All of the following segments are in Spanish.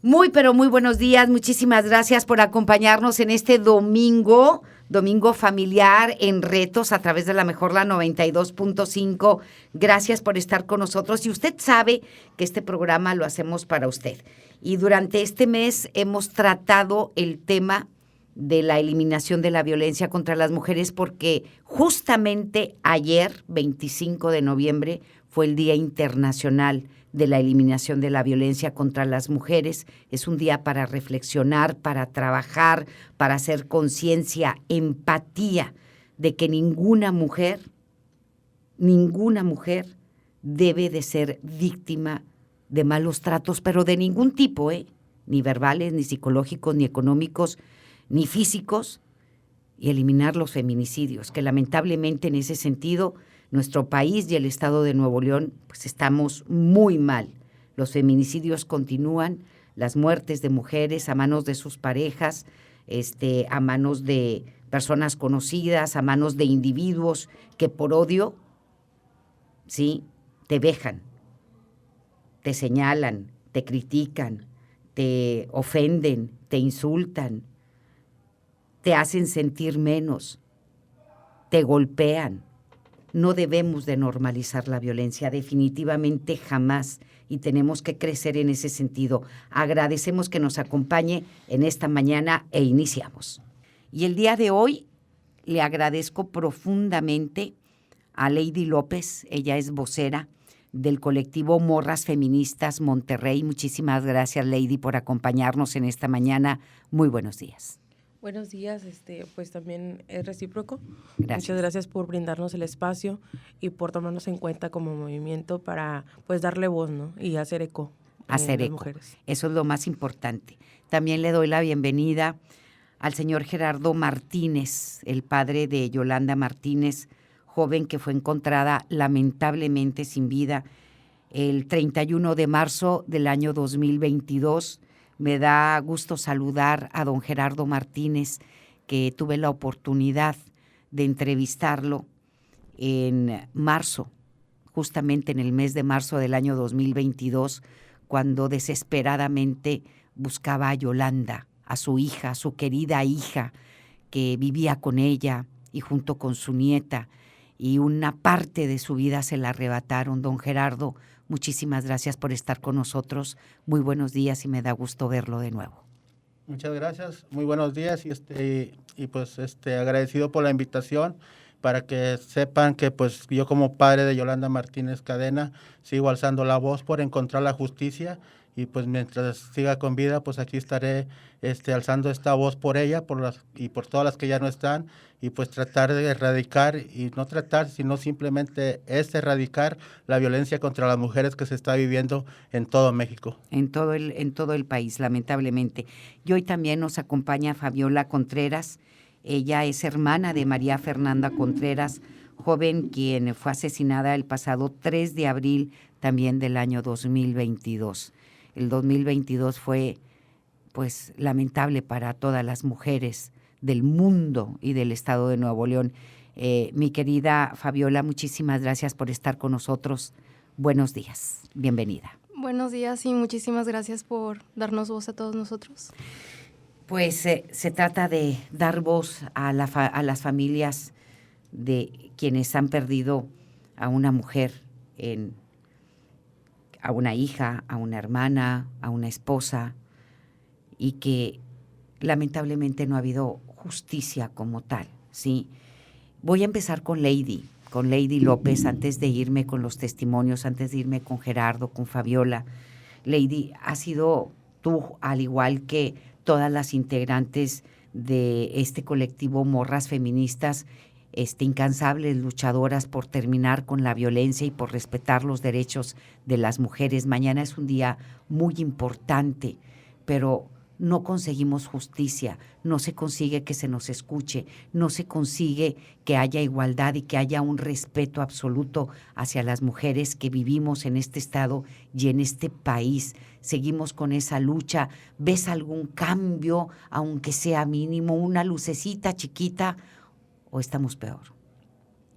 Muy, pero muy buenos días. Muchísimas gracias por acompañarnos en este domingo familiar en Retos a través de la Mejor la 92.5. Gracias por estar con nosotros. Y usted sabe que este programa lo hacemos para usted. Y durante este mes hemos tratado el tema de la eliminación de la violencia contra las mujeres porque justamente ayer, 25 de noviembre, fue el Día Internacional de la Eliminación de la Violencia contra las Mujeres. Es un día para reflexionar, para trabajar, para hacer conciencia, empatía de que ninguna mujer debe de ser víctima de malos tratos, pero de ningún tipo, ni verbales, ni psicológicos, ni económicos, ni físicos, y eliminar los feminicidios, que lamentablemente en ese sentido nuestro país y el estado de Nuevo León pues estamos muy mal. Los feminicidios continúan, las muertes de mujeres a manos de sus parejas, a manos de personas conocidas, a manos de individuos que por odio, sí, te vejan, te señalan, te critican, te ofenden, te insultan, te hacen sentir menos, te golpean. No debemos de normalizar la violencia, definitivamente jamás, y tenemos que crecer en ese sentido. Agradecemos que nos acompañe en esta mañana e iniciamos. Y el día de hoy le agradezco profundamente a Lady López, ella es vocera del colectivo Morras Feministas Monterrey. Muchísimas gracias, Lady, por acompañarnos en esta mañana. Muy buenos días. Buenos días, pues también es recíproco. Gracias. Muchas gracias por brindarnos el espacio y por tomarnos en cuenta como movimiento para pues darle voz, ¿no? Y hacer eco. Hacer las eco. Mujeres. Eso es lo más importante. También le doy la bienvenida al señor Gerardo Martínez, el padre de Yolanda Martínez, joven que fue encontrada lamentablemente sin vida el 31 de marzo del año 2022. Me da gusto saludar a don Gerardo Martínez, que tuve la oportunidad de entrevistarlo en marzo, justamente en el mes de marzo del año 2022, cuando desesperadamente buscaba a Yolanda, a su hija, a su querida hija, que vivía con ella y junto con su nieta, y una parte de su vida se la arrebataron. Don Gerardo, muchísimas gracias por estar con nosotros. Muy buenos días y me da gusto verlo de nuevo. Muchas gracias, muy buenos días y pues agradecido por la invitación para que sepan que pues yo como padre de Yolanda Martínez Cadena sigo alzando la voz por encontrar la justicia y pues mientras siga con vida pues aquí estaré alzando esta voz por ella y por todas las que ya no están y pues tratar de erradicar y no tratar sino simplemente erradicar la violencia contra las mujeres que se está viviendo en todo México. En todo el país, lamentablemente. Y hoy también nos acompaña Fabiola Contreras. Ella es hermana de María Fernanda Contreras, joven quien fue asesinada el pasado 3 de abril también del año 2022. El 2022 fue pues lamentable para todas las mujeres del mundo y del estado de Nuevo León. Mi querida Fabiola, muchísimas gracias por estar con nosotros. Buenos días, bienvenida. Buenos días y muchísimas gracias por darnos voz a todos nosotros. Pues se trata de dar voz a las familias de quienes han perdido a una mujer, a una hija, a una hermana, a una esposa, y que lamentablemente no ha habido justicia como tal, ¿sí? Voy a empezar con Lady López, antes de irme con los testimonios, antes de irme con Gerardo, con Fabiola. Lady, has sido tú, al igual que todas las integrantes de este colectivo Morras Feministas, incansables luchadoras por terminar con la violencia y por respetar los derechos de las mujeres. Mañana es un día muy importante, pero no conseguimos justicia, no se consigue que se nos escuche, no se consigue que haya igualdad y que haya un respeto absoluto hacia las mujeres que vivimos en este estado y en este país. Seguimos con esa lucha. ¿Ves algún cambio, aunque sea mínimo, una lucecita chiquita, o estamos peor?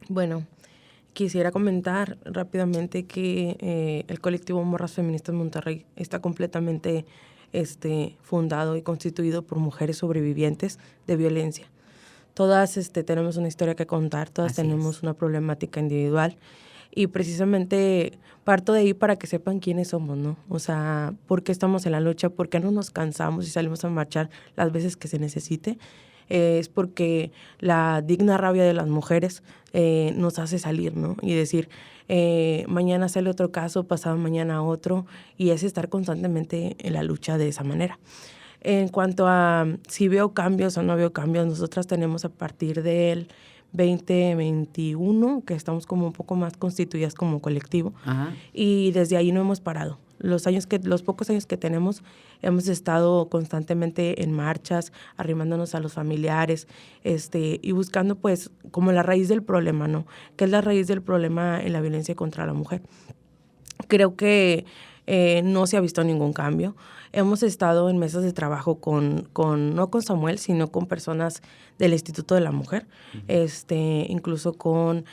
Bueno, quisiera comentar rápidamente que el colectivo Morras Feministas Monterrey está completamente fundado y constituido por mujeres sobrevivientes de violencia. Todas tenemos una historia que contar, todas Así tenemos es. una problemática individual y precisamente parto de ahí para que sepan quiénes somos, ¿no? O sea, por qué estamos en la lucha, por qué no nos cansamos y salimos a marchar las veces que se necesite. Es porque la digna rabia de las mujeres nos hace salir, ¿no? Y decir, mañana sale otro caso, pasado mañana otro, y es estar constantemente en la lucha de esa manera. En cuanto a si veo cambios o no veo cambios, nosotras tenemos a partir del 2021, que estamos como un poco más constituidas como colectivo, Ajá. y desde ahí no hemos parado. Los pocos años que tenemos, hemos estado constantemente en marchas, arrimándonos a los familiares, y buscando pues como la raíz del problema, ¿no? ¿Qué es la raíz del problema en la violencia contra la mujer? Creo que no se ha visto ningún cambio. Hemos estado en mesas de trabajo no con Samuel, sino con personas del Instituto de la Mujer, incluso con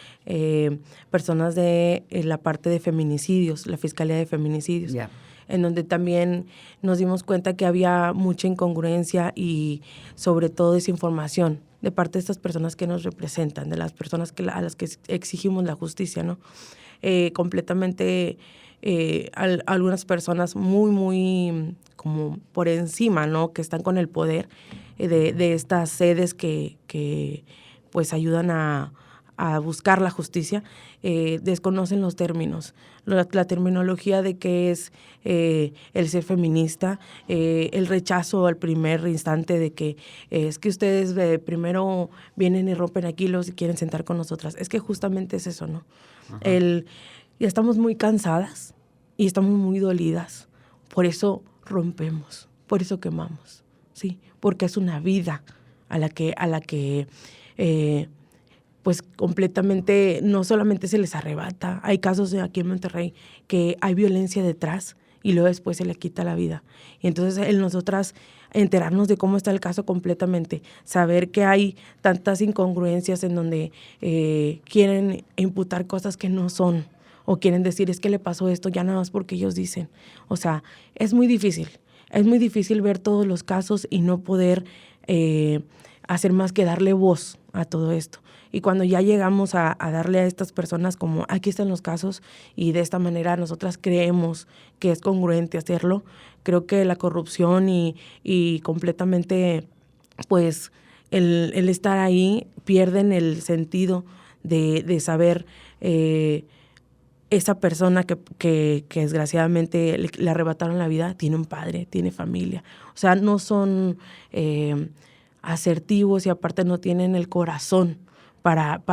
personas de la parte de feminicidios, la Fiscalía de Feminicidios, Ya. en donde también nos dimos cuenta que había mucha incongruencia y sobre todo desinformación de parte de estas personas que nos representan, de las personas a las que exigimos la justicia, ¿no? Completamente algunas personas muy como por encima, ¿no? Que están con el poder de estas sedes que pues ayudan a buscar la justicia, desconocen los términos, la terminología de qué es el ser feminista, el rechazo al primer instante de que es que ustedes primero vienen y rompen aquí y quieren sentar con nosotras. Es que justamente es eso, ¿no? Ya estamos muy cansadas y estamos muy dolidas. Por eso rompemos, por eso quemamos, ¿sí? Porque es una vida a la que pues completamente, no solamente se les arrebata. Hay casos aquí en Monterrey que hay violencia detrás y luego después se le quita la vida. Y entonces nosotras enterarnos de cómo está el caso completamente, saber que hay tantas incongruencias en donde quieren imputar cosas que no son, o quieren decir es que le pasó esto ya nada más porque ellos dicen. O sea, es muy difícil ver todos los casos y no poder hacer más que darle voz a todo esto. Y cuando ya llegamos a darle a estas personas como aquí están los casos y de esta manera nosotras creemos que es congruente hacerlo, creo que la corrupción y completamente pues el estar ahí pierden el sentido de saber esa persona que desgraciadamente le arrebataron la vida tiene un padre, tiene familia. O sea, no son asertivos y aparte no tienen el corazón para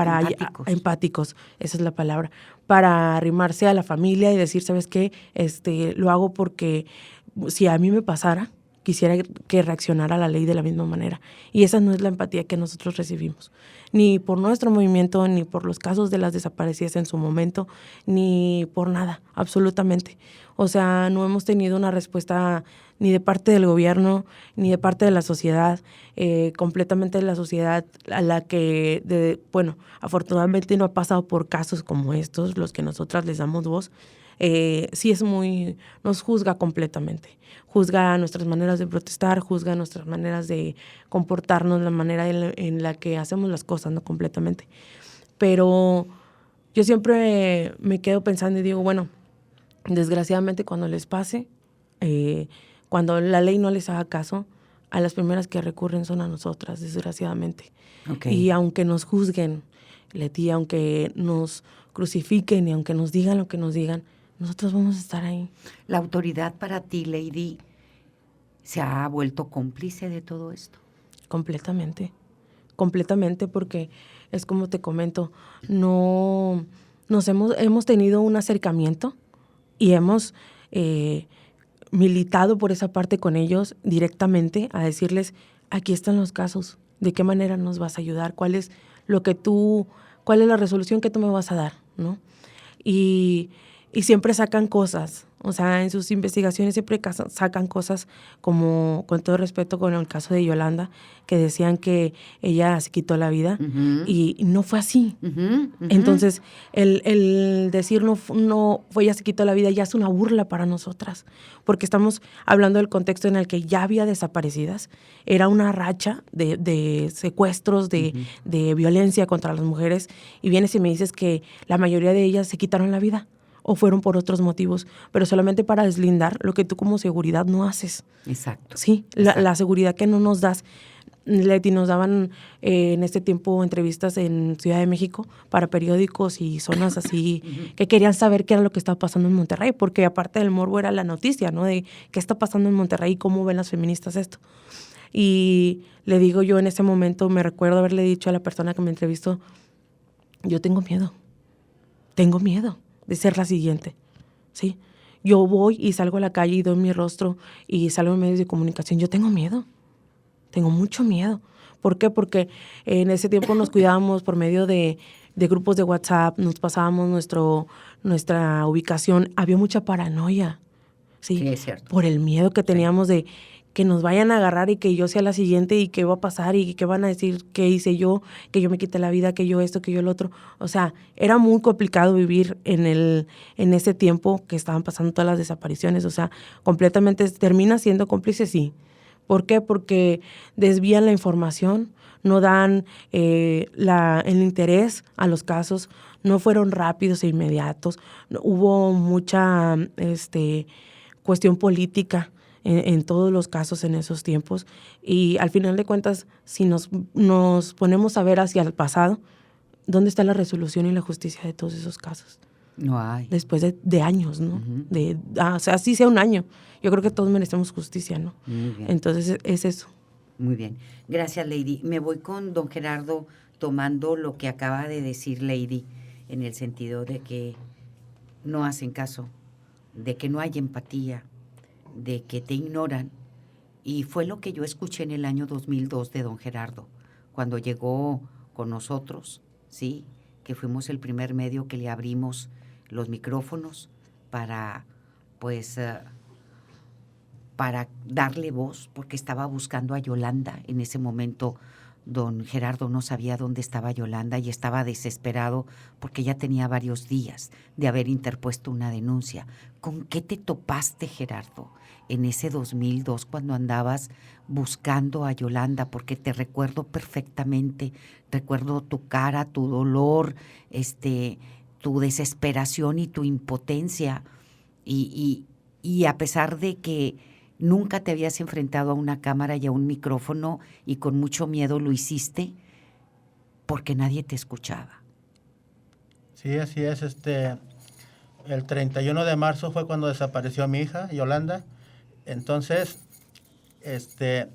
empáticos, esa es la palabra, para arrimarse a la familia y decir, ¿sabes qué? Lo hago porque si a mí me pasara, quisiera que reaccionara la ley de la misma manera. Y esa no es la empatía que nosotros recibimos, ni por nuestro movimiento, ni por los casos de las desaparecidas en su momento, ni por nada, absolutamente. O sea, no hemos tenido una respuesta ni de parte del gobierno, ni de parte de la sociedad, completamente de la sociedad a la que, afortunadamente no ha pasado por casos como estos, los que nosotras les damos voz. Sí nos juzga completamente, juzga nuestras maneras de protestar, juzga nuestras maneras de comportarnos, la manera en la que hacemos las cosas, ¿no? Completamente. Pero yo siempre me quedo pensando y digo, bueno, desgraciadamente cuando les pase, cuando la ley no les haga caso, a las primeras que recurren son a nosotras, desgraciadamente. Okay. Y aunque nos juzguen, Leti, aunque nos crucifiquen y aunque nos digan lo que nos digan, nosotros vamos a estar ahí. ¿La autoridad para ti, Lady, se ha vuelto cómplice de todo esto? Completamente, porque es como te comento, no hemos tenido un acercamiento y hemos militado por esa parte con ellos directamente a decirles, aquí están los casos, ¿de qué manera nos vas a ayudar? ¿Cuál es la resolución que tú me vas a dar? ¿No? Y Y siempre sacan cosas, o sea, en sus investigaciones siempre sacan cosas como, con todo respeto, con el caso de Yolanda, que decían que ella se quitó la vida, y no fue así. Entonces, el decir no fue ella se quitó la vida ya es una burla para nosotras, porque estamos hablando del contexto en el que ya había desaparecidas, era una racha de secuestros, de violencia contra las mujeres, y vienes y me dices que la mayoría de ellas se quitaron la vida o fueron por otros motivos, pero solamente para deslindar lo que tú como seguridad no haces. Exacto. Sí, Exacto. La seguridad que no nos das. Leti, nos daban en este tiempo entrevistas en Ciudad de México para periódicos y zonas así que querían saber qué era lo que estaba pasando en Monterrey, porque aparte del morbo era la noticia, ¿no? De qué está pasando en Monterrey y cómo ven las feministas esto. Y le digo yo en ese momento, me recuerdo haberle dicho a la persona que me entrevistó, yo tengo miedo de ser la siguiente, ¿sí? Yo voy y salgo a la calle y doy mi rostro y salgo en medios de comunicación. Yo tengo miedo, tengo mucho miedo. ¿Por qué? Porque en ese tiempo nos cuidábamos por medio de grupos de WhatsApp, nos pasábamos nuestra ubicación. Había mucha paranoia, ¿sí? Sí, es cierto. Por el miedo que teníamos de que nos vayan a agarrar y que yo sea la siguiente y qué va a pasar y qué van a decir, qué hice yo, que yo me quité la vida, que yo esto, que yo el otro. O sea, era muy complicado vivir en ese tiempo que estaban pasando todas las desapariciones. O sea, completamente termina siendo cómplice, sí. ¿Por qué? Porque desvían la información, no dan el interés a los casos, no fueron rápidos e inmediatos, hubo mucha cuestión política en todos los casos en esos tiempos, y al final de cuentas, si nos ponemos a ver hacia el pasado, ¿dónde está la resolución y la justicia de todos esos casos? No hay. Después de años, ¿no? O sea, así sea un año. Yo creo que todos merecemos justicia, ¿no? Muy bien. Entonces, es eso. Muy bien. Gracias, Lady. Me voy con don Gerardo tomando lo que acaba de decir Lady, en el sentido de que no hacen caso, de que no hay empatía, de que te ignoran. Y fue lo que yo escuché en el año 2002 de don Gerardo, cuando llegó con nosotros, ¿sí? Que fuimos el primer medio que le abrimos los micrófonos para, pues, para darle voz, porque estaba buscando a Yolanda. En ese momento don Gerardo no sabía dónde estaba Yolanda y estaba desesperado porque ya tenía varios días de haber interpuesto una denuncia. ¿Con qué te topaste, Gerardo, en ese 2002 cuando andabas buscando a Yolanda? Porque te recuerdo perfectamente, recuerdo tu cara, tu dolor, tu desesperación y tu impotencia, y a pesar de que nunca te habías enfrentado a una cámara y a un micrófono y con mucho miedo lo hiciste porque nadie te escuchaba. Sí, así es. El 31 de marzo fue cuando desapareció mi hija, Yolanda. Entonces, desde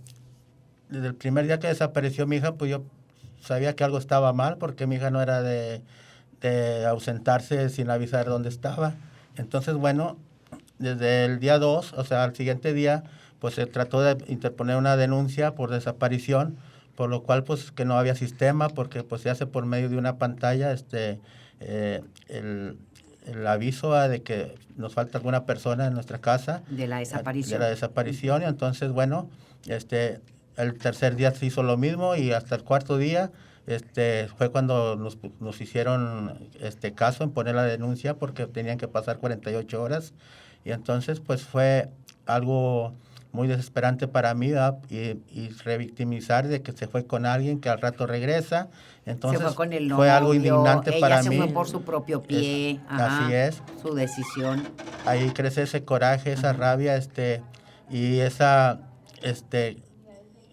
el primer día que desapareció mi hija, pues yo sabía que algo estaba mal, porque mi hija no era de ausentarse sin avisar dónde estaba. Entonces, bueno, desde el día 2, o sea, al siguiente día, pues se trató de interponer una denuncia por desaparición, por lo cual, pues, que no había sistema, porque pues se hace por medio de una pantalla el aviso de que nos falta alguna persona en nuestra casa. De la desaparición. De la desaparición, y entonces, bueno, el tercer día se hizo lo mismo, y hasta el cuarto día fue cuando nos hicieron caso en poner la denuncia, porque tenían que pasar 48 horas. Y entonces, pues, fue algo muy desesperante para mí, y revictimizar de que se fue con alguien que al rato regresa. Entonces, se fue con el novio, fue algo indignante para mí. Ella se fue por su propio pie. Así es. Su decisión. Ahí crece ese coraje, esa rabia, y esa,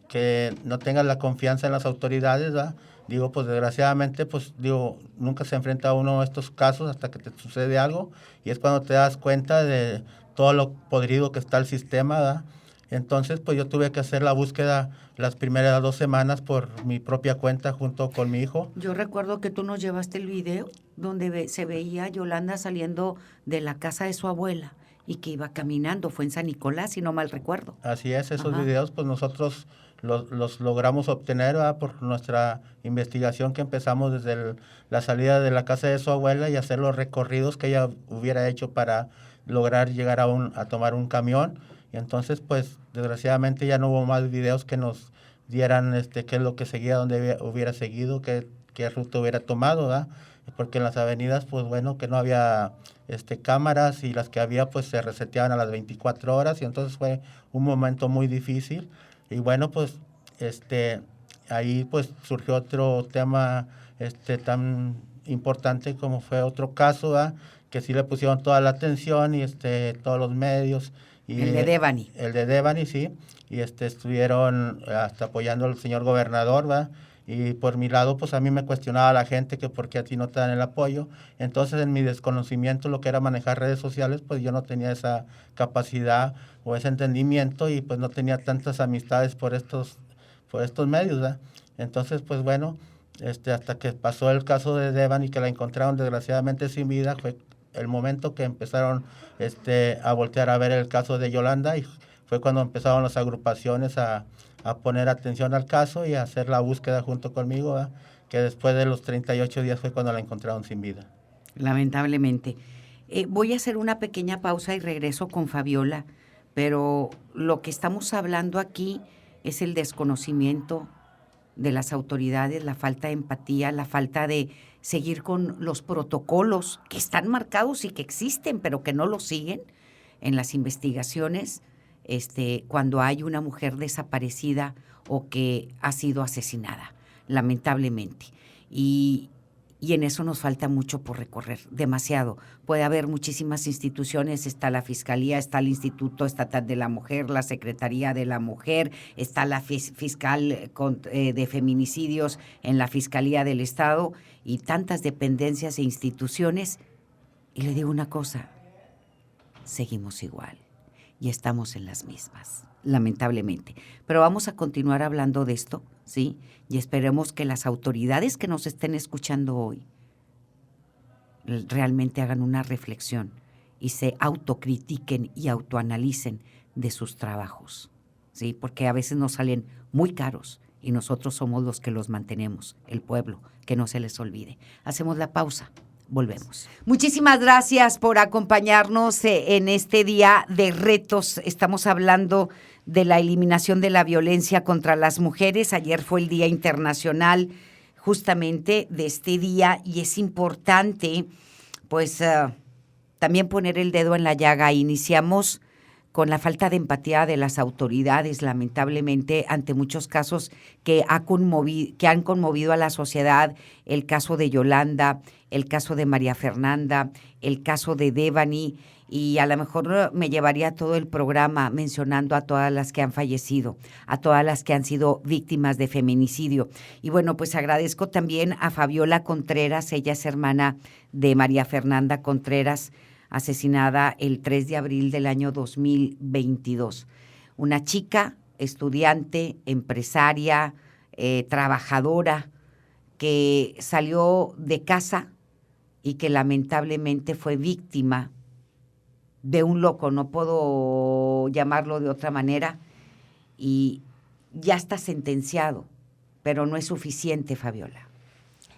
que no tengas la confianza en las autoridades, ¿verdad? Digo, pues desgraciadamente, pues digo, nunca se enfrenta a uno a estos casos hasta que te sucede algo, y es cuando te das cuenta de todo lo podrido que está el sistema, ¿verdad? Entonces, pues yo tuve que hacer la búsqueda las primeras 2 semanas por mi propia cuenta junto con mi hijo. Yo recuerdo que tú nos llevaste el video donde se veía a Yolanda saliendo de la casa de su abuela y que iba caminando, fue en San Nicolás, si no mal recuerdo. Así es, esos Ajá. videos pues nosotros los logramos obtener, ¿verdad? Por nuestra investigación que empezamos desde la salida de la casa de su abuela y hacer los recorridos que ella hubiera hecho para lograr llegar a tomar un camión. Y entonces pues desgraciadamente ya no hubo más videos que nos dieran qué es lo que seguía, dónde hubiera seguido, qué ruta hubiera tomado, ¿verdad? Porque en las avenidas pues bueno que no había cámaras y las que había pues se reseteaban a las 24 horas y entonces fue un momento muy difícil. Y bueno, pues ahí pues surgió otro tema tan importante como fue otro caso, ¿verdad? Que sí le pusieron toda la atención y todos los medios. Y, El de Devani. El de Devani, sí. Y estuvieron hasta apoyando al señor gobernador, ¿verdad? Y por mi lado, pues a mí me cuestionaba la gente que por qué a ti no te dan el apoyo. Entonces, en mi desconocimiento, lo que era manejar redes sociales, pues yo no tenía esa capacidad o ese entendimiento y pues no tenía tantas amistades por estos medios, ¿verdad? Entonces, pues bueno, hasta que pasó el caso de Devani y que la encontraron desgraciadamente sin vida, fue el momento que empezaron a voltear a ver el caso de Yolanda y fue cuando empezaron las agrupaciones a poner atención al caso y a hacer la búsqueda junto conmigo, ¿verdad? Que después de los 38 días fue cuando la encontraron sin vida. Lamentablemente. Voy a hacer una pequeña pausa y regreso con Fabiola, pero lo que estamos hablando aquí es el desconocimiento de las autoridades, la falta de empatía, la falta de seguir con los protocolos que están marcados y que existen, pero que no los siguen en las investigaciones cuando hay una mujer desaparecida o que ha sido asesinada, lamentablemente. Y en eso nos falta mucho por recorrer, demasiado. Puede haber muchísimas instituciones, está la Fiscalía, está el Instituto Estatal de la Mujer, la Secretaría de la Mujer, está la Fiscal de Feminicidios en la Fiscalía del Estado y tantas dependencias e instituciones. Y le digo una cosa, seguimos igual y estamos en las mismas, lamentablemente. Pero vamos a continuar hablando de esto, ¿sí? Y esperemos que las autoridades que nos estén escuchando hoy realmente hagan una reflexión y se autocritiquen y autoanalicen de sus trabajos, ¿sí? Porque a veces nos salen muy caros y nosotros somos los que los mantenemos, el pueblo, que no se les olvide. Hacemos la pausa. Volvemos. Muchísimas gracias por acompañarnos en este día de retos. Estamos hablando de la eliminación de la violencia contra las mujeres. Ayer fue el Día Internacional justamente de este día y es importante pues también poner el dedo en la llaga. Iniciamos con la falta de empatía de las autoridades, lamentablemente, ante muchos casos que han conmovido a la sociedad, el caso de Yolanda, el caso de María Fernanda, el caso de Devani, y a lo mejor me llevaría todo el programa mencionando a todas las que han fallecido, a todas las que han sido víctimas de feminicidio. Y bueno, pues agradezco también a Fabiola Contreras, ella es hermana de María Fernanda Contreras, asesinada el 3 de abril del año 2022. Una chica, estudiante, empresaria, trabajadora, que salió de casa y que lamentablemente fue víctima de un loco, no puedo llamarlo de otra manera, y ya está sentenciado, pero no es suficiente, Fabiola.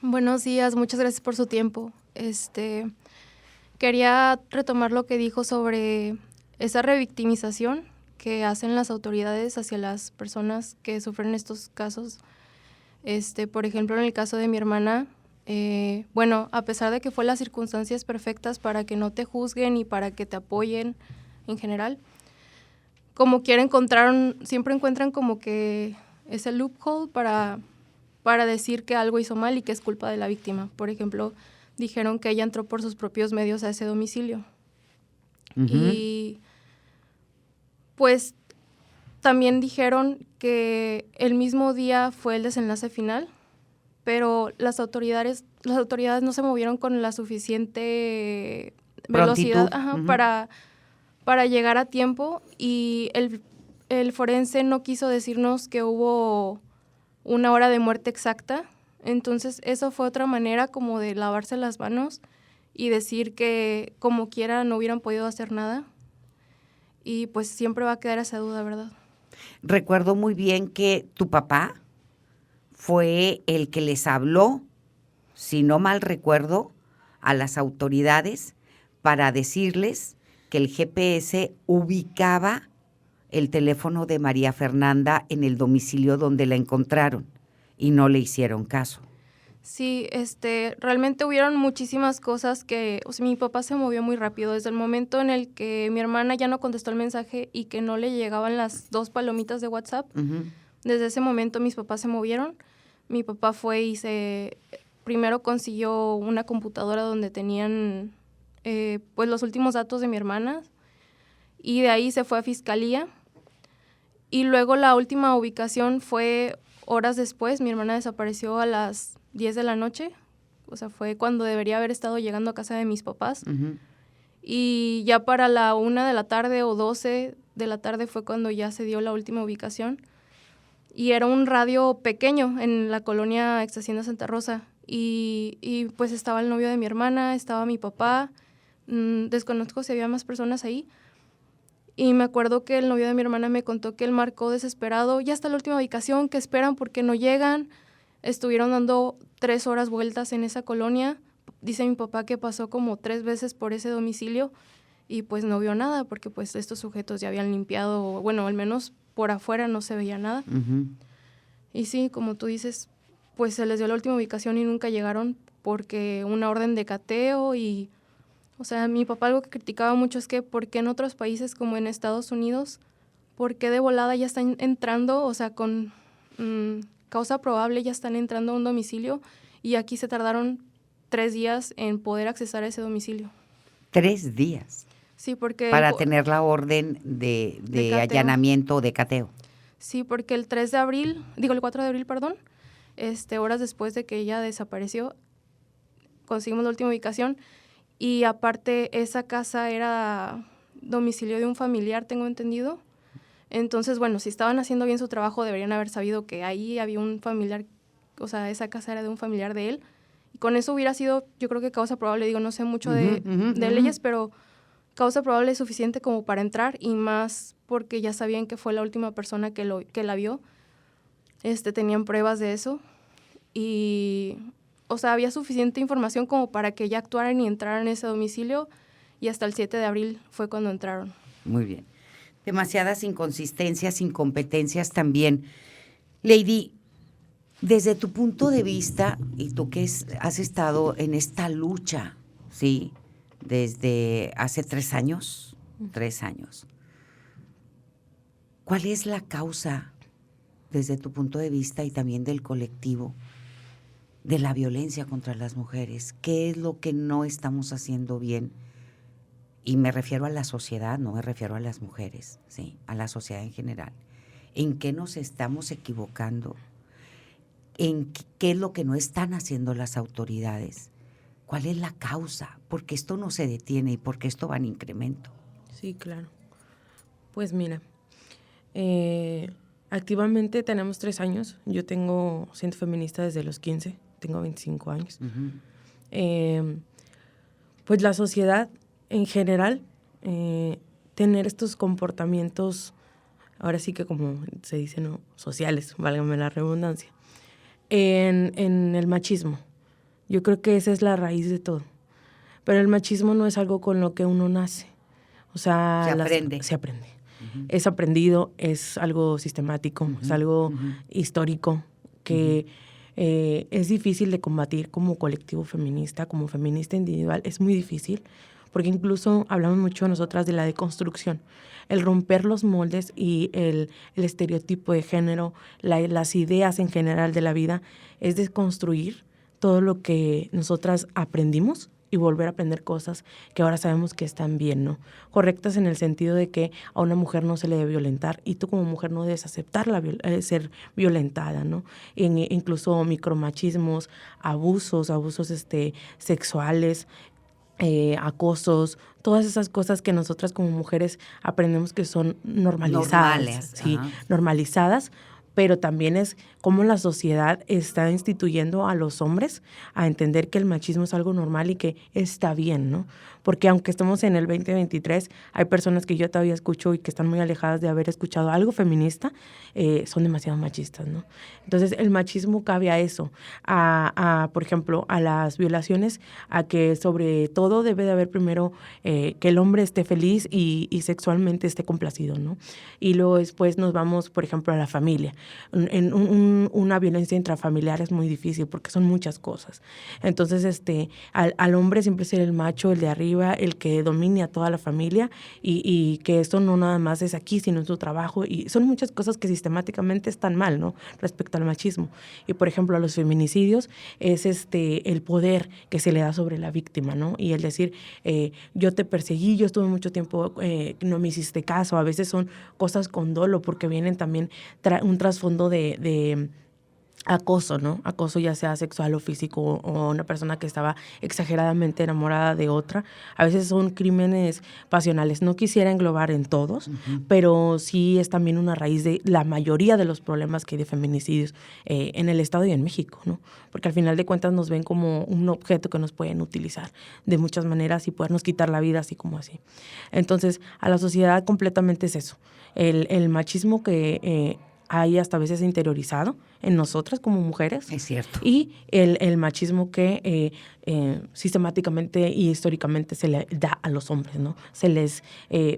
Buenos días, muchas gracias por su tiempo. Quería retomar lo que dijo sobre esa revictimización que hacen las autoridades hacia las personas que sufren estos casos. Por ejemplo, en el caso de mi hermana, a pesar de que fue las circunstancias perfectas para que no te juzguen y para que te apoyen en general, como quiera siempre encuentran como que ese loophole para decir que algo hizo mal y que es culpa de la víctima. Por ejemplo, dijeron que ella entró por sus propios medios a ese domicilio. Uh-huh. Y pues también dijeron que el mismo día fue el desenlace final, pero las autoridades no se movieron con la suficiente velocidad uh-huh. para llegar a tiempo, y el forense no quiso decirnos que hubo una hora de muerte exacta. Entonces eso fue otra manera como de lavarse las manos y decir que como quiera no hubieran podido hacer nada. y pues siempre va a quedar esa duda, ¿verdad? Recuerdo muy bien que tu papá fue el que les habló, si no mal recuerdo, a las autoridades para decirles que el GPS ubicaba el teléfono de María Fernanda en el domicilio donde la encontraron y no le hicieron caso. Sí, realmente hubieron muchísimas cosas que, o sea, mi papá se movió muy rápido desde el momento en el que mi hermana ya no contestó el mensaje y que no le llegaban las 2 palomitas de WhatsApp. Uh-huh. Desde ese momento mis papás se movieron. Mi papá fue y primero consiguió una computadora donde tenían pues los últimos datos de mi hermana, y de ahí se fue a fiscalía, y luego la última ubicación fue horas después. Mi hermana desapareció a las 10 de la noche, o sea, fue cuando debería haber estado llegando a casa de mis papás. Uh-huh. Y ya para la 1 de la tarde o 12 de la tarde fue cuando ya se dio la última ubicación. Y era un radio pequeño en la colonia Ex Hacienda Santa Rosa. Y pues estaba el novio de mi hermana, estaba mi papá, desconozco si había más personas ahí. Y me acuerdo que el novio de mi hermana me contó que él marcó desesperado: ya está la última ubicación, que esperan porque no llegan. Estuvieron dando 3 horas vueltas en esa colonia. Dice mi papá que pasó como 3 veces por ese domicilio y pues no vio nada, porque pues estos sujetos ya habían limpiado, bueno, al menos por afuera no se veía nada. Uh-huh. Y sí, como tú dices, pues se les dio la última ubicación y nunca llegaron porque una orden de cateo. Y, o sea, mi papá algo que criticaba mucho es que ¿por qué en otros países como en Estados Unidos, por qué de volada ya están entrando, o sea, con causa probable ya están entrando a un domicilio, y aquí se tardaron 3 días en poder accesar a ese domicilio? 3 días. Sí, porque... Para tener la orden de allanamiento o de cateo. Sí, porque el 4 de abril, horas después de que ella desapareció, conseguimos la última ubicación, y aparte esa casa era domicilio de un familiar, tengo entendido. Entonces, bueno, si estaban haciendo bien su trabajo, deberían haber sabido que ahí había un familiar, o sea, esa casa era de un familiar de él, y con eso hubiera sido, yo creo que causa probable. Digo, no sé mucho de leyes, pero causa probable es suficiente como para entrar, y más porque ya sabían que fue la última persona que la vio. Tenían pruebas de eso, y, o sea, había suficiente información como para que ya actuaran y entraran en ese domicilio, y hasta el 7 de abril fue cuando entraron. Muy bien. Demasiadas inconsistencias, incompetencias también. Lady, desde tu punto de vista, y tú que has estado en esta lucha, ¿sí?, desde hace 3 años, ¿cuál es la causa, desde tu punto de vista y también del colectivo, de la violencia contra las mujeres? ¿Qué es lo que no estamos haciendo bien? Y me refiero a la sociedad, no me refiero a las mujeres, sí, a la sociedad en general. ¿En qué nos estamos equivocando? ¿En qué es lo que no están haciendo las autoridades? ¿Cuál es la causa? Porque esto no se detiene y porque esto va en incremento. Sí, claro. Pues mira, activamente tenemos 3 años. Yo tengo siendo feminista desde los 15, tengo 25 años. Uh-huh. Pues la sociedad en general, tener estos comportamientos, ahora sí que como se dice, ¿no?, sociales, válgame la redundancia, en el machismo. Yo creo que esa es la raíz de todo. Pero el machismo no es algo con lo que uno nace. O sea, se aprende. Uh-huh. Es aprendido, es algo sistemático, uh-huh, es algo histórico que es difícil de combatir como colectivo feminista, como feminista individual. Es muy difícil, porque incluso hablamos mucho nosotras de la deconstrucción, el romper los moldes y el estereotipo de género, las ideas en general de la vida, es desconstruir todo lo que nosotras aprendimos y volver a aprender cosas que ahora sabemos que están bien, ¿no? Correctas en el sentido de que a una mujer no se le debe violentar, y tú como mujer no debes aceptar ser violentada, ¿no? Incluso micromachismos, abusos sexuales, acosos, todas esas cosas que nosotras como mujeres aprendemos que son normalizadas, ¿sí? Normalizadas, pero también es cómo la sociedad está instituyendo a los hombres a entender que el machismo es algo normal y que está bien, ¿no? porque aunque estemos en el 2023, hay personas que yo todavía escucho y que están muy alejadas de haber escuchado algo feminista, son demasiado machistas, ¿no? Entonces, el machismo cabe a eso, por ejemplo, a las violaciones, a que sobre todo debe de haber primero que el hombre esté feliz y sexualmente esté complacido, ¿no? Y luego después nos vamos, por ejemplo, a la familia. Una violencia intrafamiliar es muy difícil porque son muchas cosas. Entonces, al hombre siempre ser el macho, el de arriba, el que domine a toda la familia y que esto no nada más es aquí, sino en su trabajo. Y son muchas cosas que sistemáticamente están mal, ¿no? Respecto al machismo. Y, por ejemplo, a los feminicidios es el poder que se le da sobre la víctima, ¿no? Y el decir, yo te perseguí, yo estuve mucho tiempo, no me hiciste caso. A veces son cosas con dolo porque vienen también un trasfondo de acoso, ¿no? Acoso ya sea sexual o físico o una persona que estaba exageradamente enamorada de otra. A veces son crímenes pasionales. No quisiera englobar en todos, pero sí es también una raíz de la mayoría de los problemas que hay de feminicidios en el Estado y en México, ¿no? Porque al final de cuentas nos ven como un objeto que nos pueden utilizar de muchas maneras y podernos quitar la vida así como así. Entonces, a la sociedad completamente es eso. El machismo que hay hasta a veces interiorizado en nosotras como mujeres. Es cierto. Y el machismo que sistemáticamente y históricamente se le da a los hombres, ¿no? Se les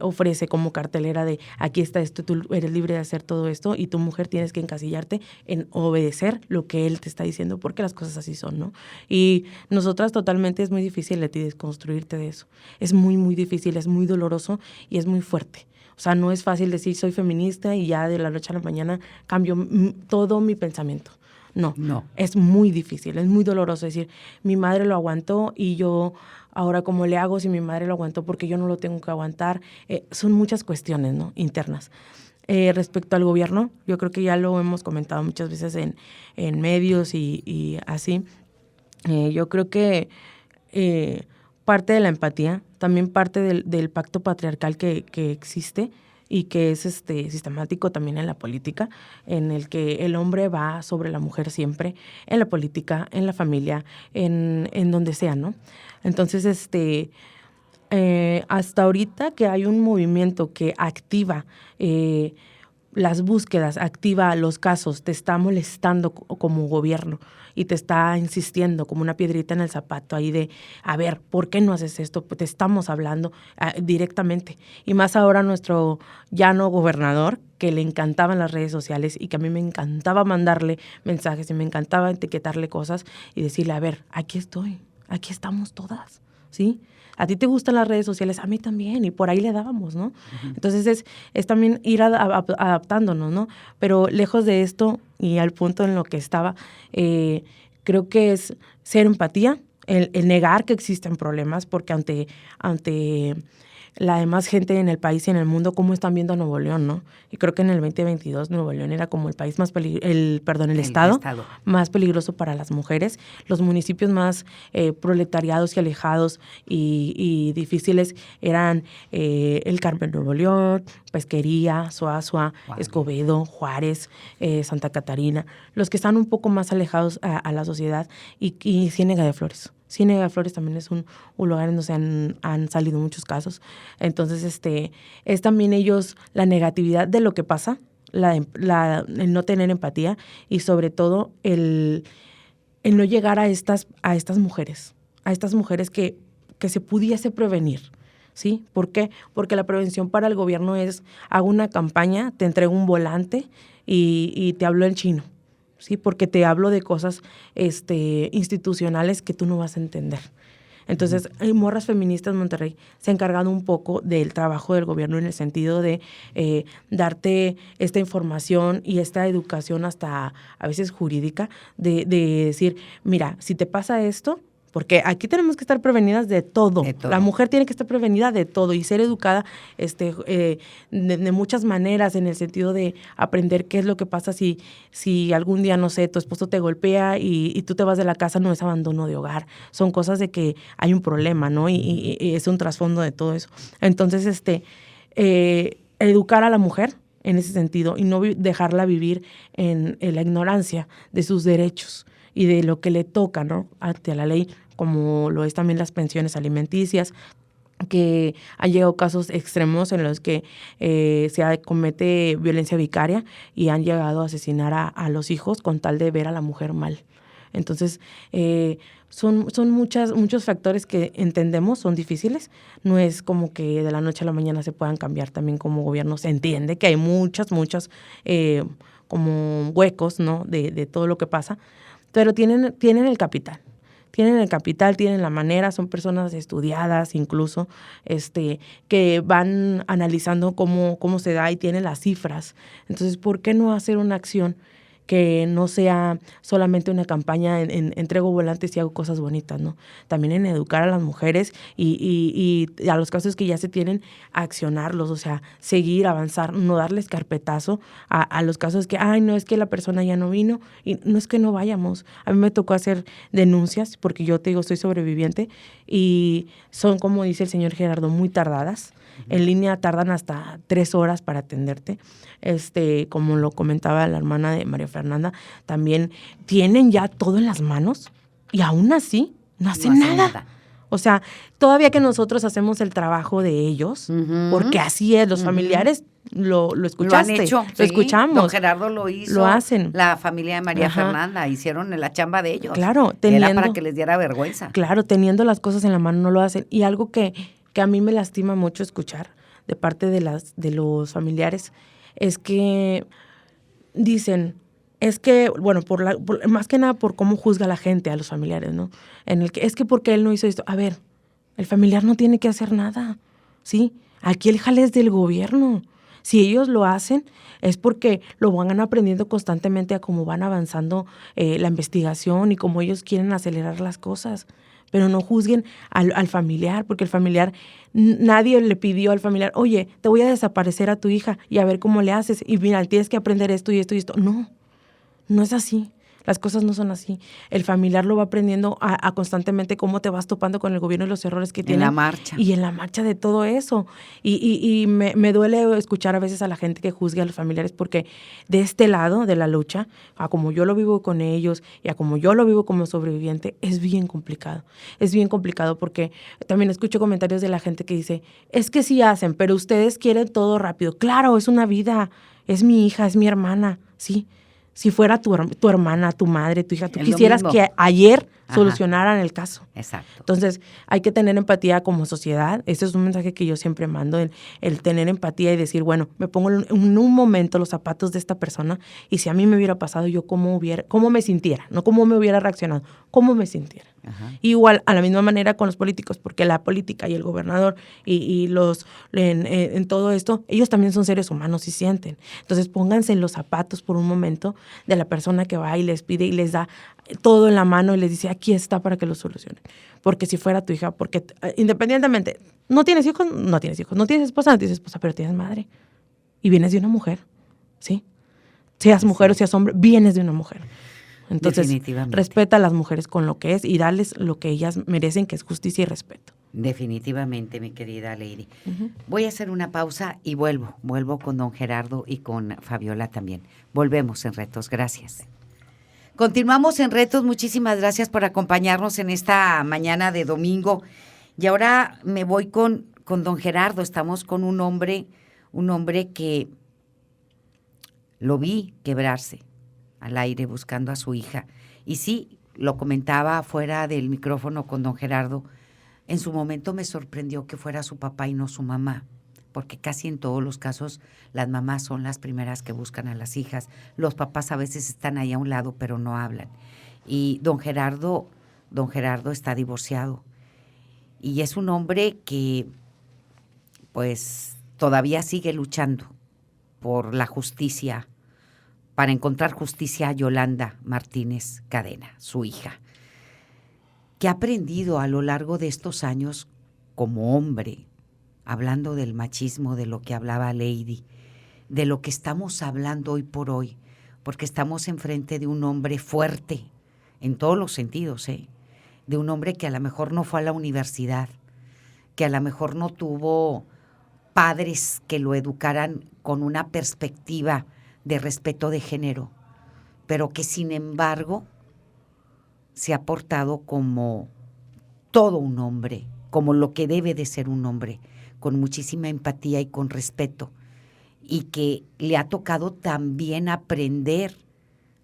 ofrece como cartelera de aquí está esto, tú eres libre de hacer todo esto y tu mujer tienes que encasillarte en obedecer lo que él te está diciendo porque las cosas así son, ¿no? Y nosotras totalmente es muy difícil de ti desconstruirte de eso. Es muy, muy difícil, es muy doloroso y es muy fuerte. O sea, no es fácil decir soy feminista y ya de la noche a la mañana cambio todo mi pensamiento. No, es muy difícil, es muy doloroso decir, mi madre lo aguantó y yo ahora cómo le hago si mi madre lo aguantó porque yo no lo tengo que aguantar. Son muchas cuestiones, ¿no? Internas. Respecto al gobierno, yo creo que ya lo hemos comentado muchas veces en medios y así. Yo creo que parte de la empatía, también parte del pacto patriarcal que existe y que es sistemático también en la política, en el que el hombre va sobre la mujer siempre, en la política, en la familia, en donde sea, ¿no? Entonces, hasta ahorita que hay un movimiento que activa las búsquedas, activa los casos, te está molestando como gobierno y te está insistiendo como una piedrita en el zapato ahí de, a ver, ¿por qué no haces esto? Pues te estamos hablando directamente. Y más ahora nuestro llano gobernador, que le encantaban las redes sociales y que a mí me encantaba mandarle mensajes y me encantaba etiquetarle cosas y decirle, a ver, aquí estoy, aquí estamos todas, ¿sí? A ti te gustan las redes sociales, a mí también, y por ahí le dábamos, ¿no? Uh-huh. Entonces es también ir adaptándonos, ¿no? Pero lejos de esto y al punto en lo que estaba, creo que es ser empatía, el negar que existen problemas, porque ante la demás gente en el país y en el mundo, cómo están viendo a Nuevo León, ¿no? Y creo que en el 2022 Nuevo León era como el país más el estado más peligroso para las mujeres, los municipios más proletariados y alejados y difíciles eran el Carmen, Nuevo León, Pesquería, Soazzua, Escobedo, Juárez, Santa Catarina, los que están un poco más alejados a la sociedad y Ciénega de Flores. Ciénega de Flores también es un lugar en donde han salido muchos casos. Entonces, es también ellos la negatividad de lo que pasa, el no tener empatía y sobre todo el no llegar a estas mujeres que se pudiese prevenir. ¿Sí? ¿Por qué? Porque la prevención para el gobierno es, hago una campaña, te entrego un volante y te hablo en chino. Sí, porque te hablo de cosas institucionales que tú no vas a entender. Entonces, Morras Feministas Monterrey se ha encargado un poco del trabajo del gobierno en el sentido de darte esta información y esta educación hasta a veces jurídica de decir, mira, si te pasa esto, porque aquí tenemos que estar prevenidas de todo. La mujer tiene que estar prevenida de todo y ser educada de muchas maneras en el sentido de aprender qué es lo que pasa si algún día, no sé, tu esposo te golpea y tú te vas de la casa, no es abandono de hogar. Son cosas de que hay un problema, ¿no? Y es un trasfondo de todo eso. Entonces, educar a la mujer en ese sentido y no dejarla vivir en la ignorancia de sus derechos y de lo que le toca, ¿no? Ante la ley, como lo es también las pensiones alimenticias, que han llegado casos extremos en los que se comete violencia vicaria y han llegado a asesinar a los hijos con tal de ver a la mujer mal. Entonces, son muchos factores que entendemos, son difíciles. No es como que de la noche a la mañana se puedan cambiar. También como gobierno se entiende que hay muchas como huecos, ¿no? de todo lo que pasa, pero tienen el capital. Tienen el capital, tienen la manera, son personas estudiadas incluso, que van analizando cómo se da y tienen las cifras. Entonces, ¿por qué no hacer una acción que no sea solamente una campaña en entrego volantes y hago cosas bonitas, ¿no? También en educar a las mujeres y a los casos que ya se tienen, accionarlos, o sea, seguir, avanzar, no darles carpetazo a los casos que, no, es que la persona ya no vino, y no es que no vayamos. A mí me tocó hacer denuncias, porque yo te digo, soy sobreviviente, y son, como dice el señor Gerardo, muy tardadas. En línea tardan hasta 3 horas para atenderte. Como lo comentaba la hermana de María Fernanda, también tienen ya todo en las manos y aún así no hacen nada. O sea, todavía que nosotros hacemos el trabajo de ellos, porque así es, los familiares lo escuchaste. Lo han hecho, lo escuchamos. Don Gerardo lo hizo. Lo hacen. La familia de María Fernanda hicieron la chamba de ellos. Claro, era para que les diera vergüenza. Claro, teniendo las cosas en la mano no lo hacen. Y algo que a mí me lastima mucho escuchar de parte de los familiares es que dicen, es que, bueno, más que nada por cómo juzga la gente a los familiares, ¿no? En el que es que porque él no hizo esto. A ver, el familiar no tiene que hacer nada, ¿sí? Aquí el jale es del gobierno. Si ellos lo hacen, es porque lo van aprendiendo constantemente a cómo van avanzando la investigación y cómo ellos quieren acelerar las cosas. Pero no juzguen al familiar, porque el familiar, nadie le pidió al familiar, oye, te voy a desaparecer a tu hija y a ver cómo le haces. Y mira, tienes que aprender esto y esto y esto. No es así. Las cosas no son así. El familiar lo va aprendiendo a constantemente cómo te vas topando con el gobierno y los errores que tiene. En la marcha. Y en la marcha de todo eso. Y me duele escuchar a veces a la gente que juzgue a los familiares, porque de este lado de la lucha, a como yo lo vivo con ellos y a como yo lo vivo como sobreviviente, es bien complicado. Es bien complicado porque también escucho comentarios de la gente que dice, es que sí hacen, pero ustedes quieren todo rápido. Claro, es una vida, es mi hija, es mi hermana, sí. Si fuera tu hermana, tu madre, tu hija, tú quisieras que ayer solucionaran el caso. Exacto. Entonces, hay que tener empatía como sociedad. Ese es un mensaje que yo siempre mando, el tener empatía y decir, bueno, me pongo en un momento los zapatos de esta persona y si a mí me hubiera pasado, yo cómo me sintiera, no cómo me hubiera reaccionado, cómo me sintiera. Igual, a la misma manera con los políticos, porque la política y el gobernador y los en todo esto, ellos también son seres humanos y sienten. Entonces, pónganse en los zapatos por un momento de la persona que va y les pide y les da todo en la mano y les dice, aquí está para que lo solucionen. Porque si fuera tu hija, porque independientemente, no tienes hijos, no tienes esposa, pero tienes madre. Y vienes de una mujer, ¿sí? Seas mujer o seas hombre, vienes de una mujer. Entonces, respeta a las mujeres con lo que es y darles lo que ellas merecen, que es justicia y respeto. Definitivamente, mi querida Lady. Voy a hacer una pausa y vuelvo con don Gerardo y con Fabiola también. Volvemos en Retos, gracias. Continuamos en Retos, muchísimas gracias por acompañarnos en esta mañana de domingo. Y ahora me voy con don Gerardo, estamos con un hombre que lo vi quebrarse al aire buscando a su hija. Y sí, lo comentaba fuera del micrófono con don Gerardo, en su momento me sorprendió que fuera su papá y no su mamá, porque casi en todos los casos las mamás son las primeras que buscan a las hijas. Los papás a veces están ahí a un lado, pero no hablan. Y don Gerardo está divorciado. Y es un hombre que, pues, todavía sigue luchando por la justicia, para encontrar justicia a Yolanda Martínez Cadena, su hija, que ha aprendido a lo largo de estos años como hombre, hablando del machismo, de lo que hablaba Lady, de lo que estamos hablando hoy por hoy, porque estamos enfrente de un hombre fuerte, en todos los sentidos, de un hombre que a lo mejor no fue a la universidad, que a lo mejor no tuvo padres que lo educaran con una perspectiva de respeto de género, pero que sin embargo se ha portado como todo un hombre, como lo que debe de ser un hombre, con muchísima empatía y con respeto, y que le ha tocado también aprender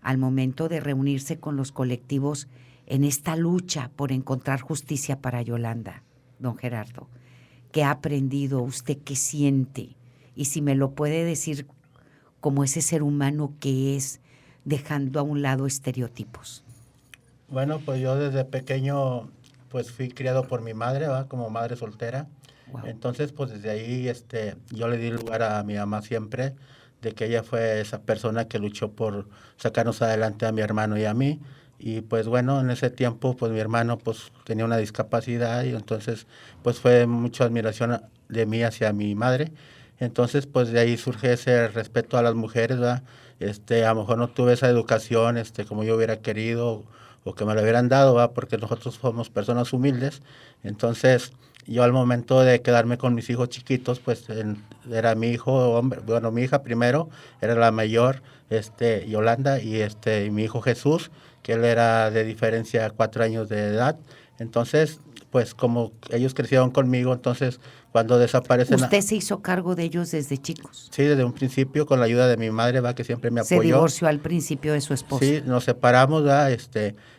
al momento de reunirse con los colectivos en esta lucha por encontrar justicia para Yolanda. Don Gerardo, ¿qué ha aprendido usted? ¿Qué siente? Y si me lo puede decir como ese ser humano que es, dejando a un lado estereotipos. Bueno, pues yo desde pequeño pues fui criado por mi madre, ¿va? Como madre soltera. Wow. Entonces, pues desde ahí yo le di lugar a mi mamá siempre, de que ella fue esa persona que luchó por sacarnos adelante a mi hermano y a mí. Y pues bueno, en ese tiempo pues mi hermano pues tenía una discapacidad y entonces pues fue mucha admiración de mí hacia mi madre. Entonces pues de ahí surge ese respeto a las mujeres, ¿verdad? A lo mejor no tuve esa educación como yo hubiera querido o que me lo hubieran dado, ¿verdad? Porque nosotros somos personas humildes. Entonces yo al momento de quedarme con mis hijos chiquitos, pues era mi hijo hombre, bueno, mi hija primero, era la mayor, Yolanda, y mi hijo Jesús, que él era de diferencia 4 años de edad. Entonces, pues como ellos crecieron conmigo, entonces cuando desaparecen... ¿Usted se hizo cargo de ellos desde chicos? Sí, desde un principio, con la ayuda de mi madre, va, que siempre me apoyó. Se divorció al principio de su esposo. Sí, nos separamos, ¿va?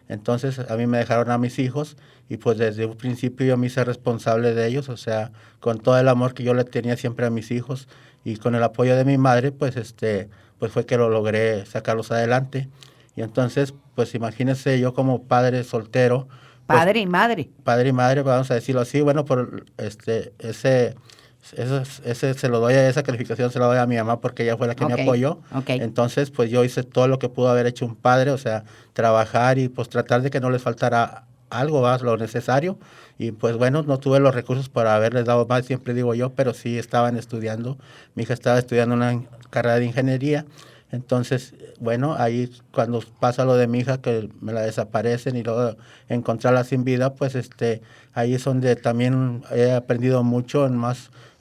Entonces a mí me dejaron a mis hijos y pues desde un principio yo me hice responsable de ellos, o sea, con todo el amor que yo le tenía siempre a mis hijos y con el apoyo de mi madre, pues pues fue que lo logré sacarlos adelante. Y entonces, pues imagínense yo como padre soltero. Padre y madre. Padre y madre, vamos a decirlo así, bueno, por ese se lo doy, a esa calificación se la doy a mi mamá porque ella fue la que me apoyó. Entonces, pues yo hice todo lo que pudo haber hecho un padre, o sea, trabajar y pues tratar de que no les faltara algo más, lo necesario. Y pues bueno, no tuve los recursos para haberles dado más, siempre digo yo, pero sí estaban estudiando. Mi hija estaba estudiando una carrera de ingeniería. Entonces, bueno, ahí cuando pasa lo de mi hija, que me la desaparecen y luego encontrarla sin vida, pues ahí es donde también he aprendido mucho en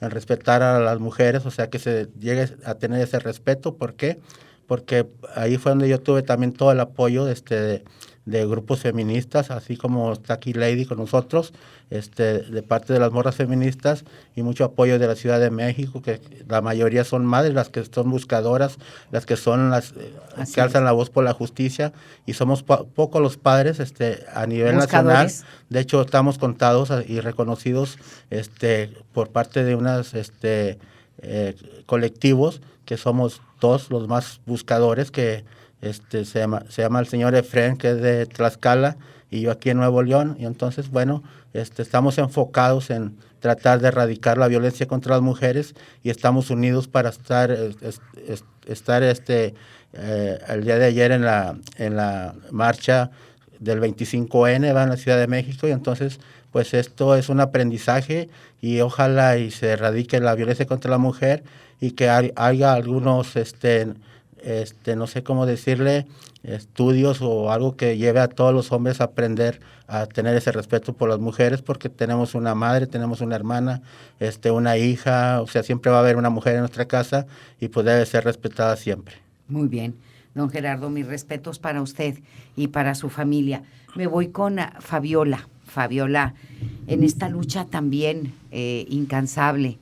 respetar a las mujeres, o sea, que se llegue a tener ese respeto. ¿Por qué? Porque ahí fue donde yo tuve también todo el apoyo de grupos feministas, así como está aquí Lady con nosotros, de parte de las morras feministas, y mucho apoyo de la Ciudad de México, que la mayoría son madres, las que son buscadoras, las que son las que alzan la voz por la justicia, y somos pocos los padres a nivel nacional. De hecho, estamos contados y reconocidos por parte de unos colectivos, que somos todos los más buscadores, que se llama el señor Efren, que es de Tlaxcala, y yo aquí en Nuevo León. Y entonces, bueno, estamos enfocados en tratar de erradicar la violencia contra las mujeres y estamos unidos para estar el día de ayer en la marcha del 25N, va, en la Ciudad de México. Y entonces, pues esto es un aprendizaje y ojalá y se erradique la violencia contra la mujer y que haya algunos no sé cómo decirle, estudios o algo que lleve a todos los hombres a aprender a tener ese respeto por las mujeres, porque tenemos una madre, tenemos una hermana, una hija, o sea, siempre va a haber una mujer en nuestra casa y pues debe ser respetada siempre. Muy bien. Don Gerardo, mis respetos para usted y para su familia. Me voy con Fabiola. Fabiola, en esta lucha también incansable.